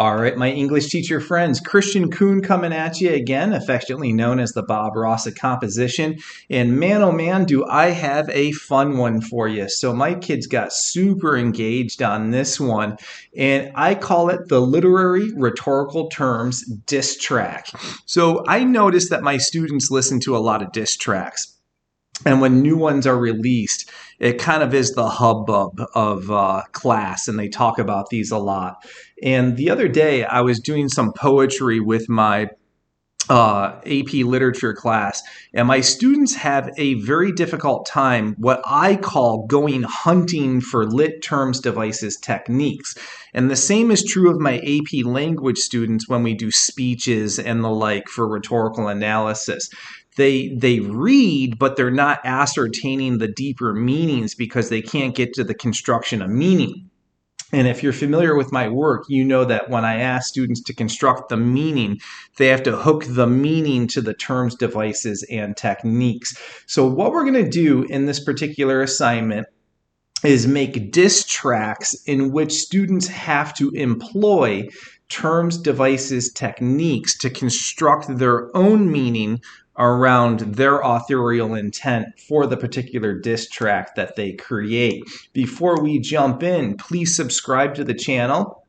All right, my English teacher friends, Kristian Kuhn coming at you again, affectionately known as the Bob Ross of composition. And man, oh man, do I have a fun one for you. So my kids got super engaged on this one, and I call it the literary rhetorical terms diss track. So I noticed that my students listen to a lot of diss tracks. And when new ones are released, it kind of is the hubbub of class, and they talk about these a lot. And the other day, I was doing some poetry with my AP literature class, and my students have a very difficult time, what I call going hunting for lit terms, devices, techniques. And the same is true of my AP language students when we do speeches and the like for rhetorical analysis. They read, but they're not ascertaining the deeper meanings because they can't get to the construction of meaning. And if you're familiar with my work, you know that when I ask students to construct the meaning, they have to hook the meaning to the terms, devices, and techniques. So what we're going to do in this particular assignment is make diss tracks in which students have to employ terms, devices, techniques to construct their own meaning around their authorial intent for the particular diss track that they create. Before we jump in, please subscribe to the channel.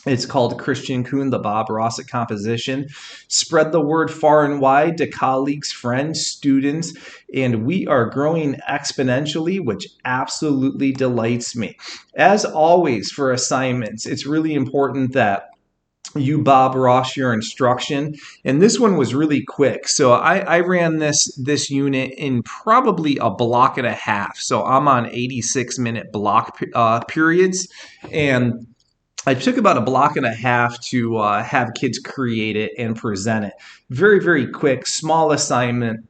It's called Kristian Kuhn, the Bob Ross of composition. Spread the word far and wide to colleagues, friends, students, and we are growing exponentially, which absolutely delights me. As always for assignments, it's really important that you Bob Ross your instruction, and this one was really quick. So I ran this unit in probably a block and a half. So I'm on 86-minute block periods, and I took about a block and a half to have kids create it and present it. Very, very quick, small assignment.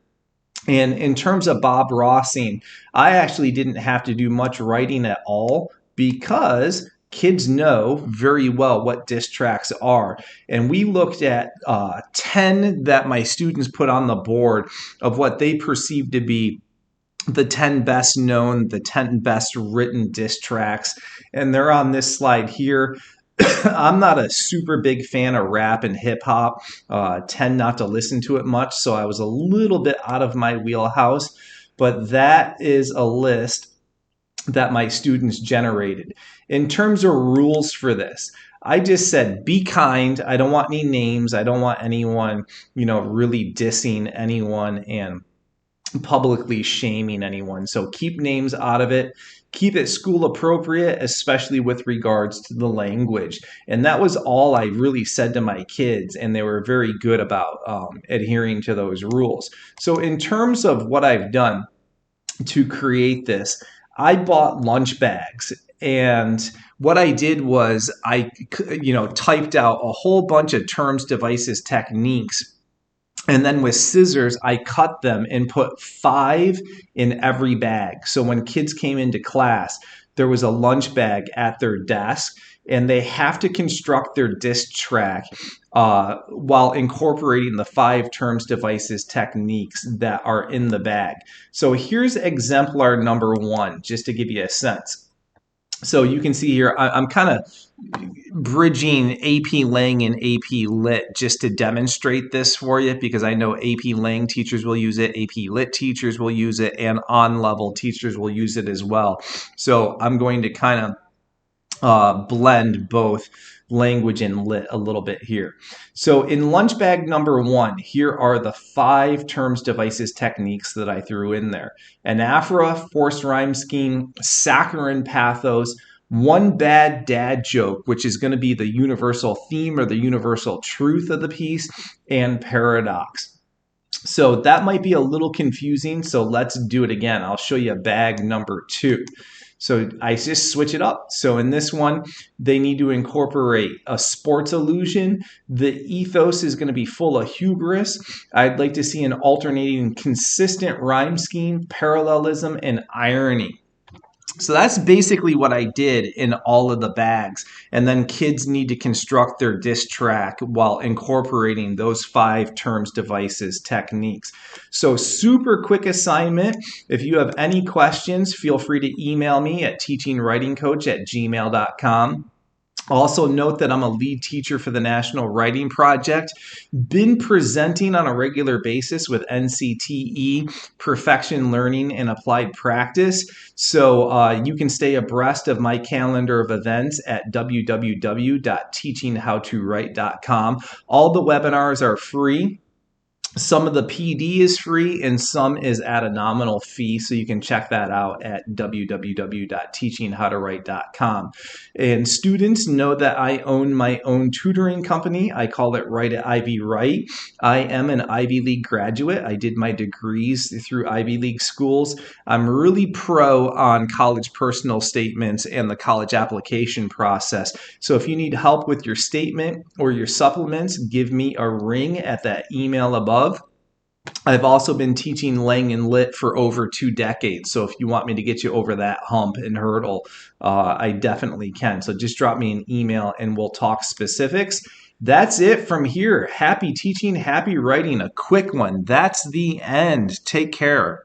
And in terms of Bob Rossing, I actually didn't have to do much writing at all because kids know very well what diss tracks are. And we looked at 10 that my students put on the board of what they perceive to be the 10 best known, the 10 best written diss tracks. And they're on this slide here. I'm not a super big fan of rap and hip hop, tend not to listen to it much. So I was a little bit out of my wheelhouse, but that is a list that my students generated. In terms of rules for this, I just said, be kind. I don't want any names. I don't want anyone, really dissing anyone and publicly shaming anyone. So keep names out of it. Keep it school appropriate, especially with regards to the language. And that was all I really said to my kids, and they were very good about adhering to those rules. So in terms of what I've done to create this, I bought lunch bags, and what I did was I typed out a whole bunch of terms, devices, techniques, and then with scissors, I cut them and put 5 in every bag. So when kids came into class, there was a lunch bag at their desk, and they have to construct their diss track while incorporating the 5 terms, devices, techniques that are in the bag. So here's exemplar number 1, just to give you a sense. So you can see here, I'm kind of bridging AP Lang and AP Lit just to demonstrate this for you, because I know AP Lang teachers will use it, AP Lit teachers will use it, and on-level teachers will use it as well. So I'm going to kind of blend both language and lit a little bit here. So in lunch bag number 1, here are the 5 terms, devices, techniques that I threw in there. Anaphora, forced rhyme scheme, saccharine pathos, one bad dad joke, which is going to be the universal theme or the universal truth of the piece, and paradox. So that might be a little confusing, so let's do it again. I'll show you bag number 2. So I just switch it up. So in this one, they need to incorporate a sports illusion. The ethos is going to be full of hubris. I'd like to see an alternating consistent rhyme scheme, parallelism, and irony. So that's basically what I did in all of the bags. And then kids need to construct their diss track while incorporating those 5 terms, devices, techniques. So super quick assignment. If you have any questions, feel free to email me at teachingwritingcoach@gmail.com. Also note that I'm a lead teacher for the National Writing Project. Been presenting on a regular basis with NCTE, Perfection Learning and Applied Practice. So you can stay abreast of my calendar of events at www.teachingwritingcoach.com. All the webinars are free. Some of the PD is free and some is at a nominal fee. So you can check that out at www.teachingwritingcoach.com. And students know that I own my own tutoring company. I call it Write at Ivy Write. I am an Ivy League graduate. I did my degrees through Ivy League schools. I'm really pro on college personal statements and the college application process. So if you need help with your statement or your supplements, give me a ring at that email above. I've also been teaching Lang and Lit for over 2 decades. So if you want me to get you over that hump and hurdle, I definitely can. So just drop me an email and we'll talk specifics. That's it from here. Happy teaching, happy writing, a quick one. That's the end. Take care.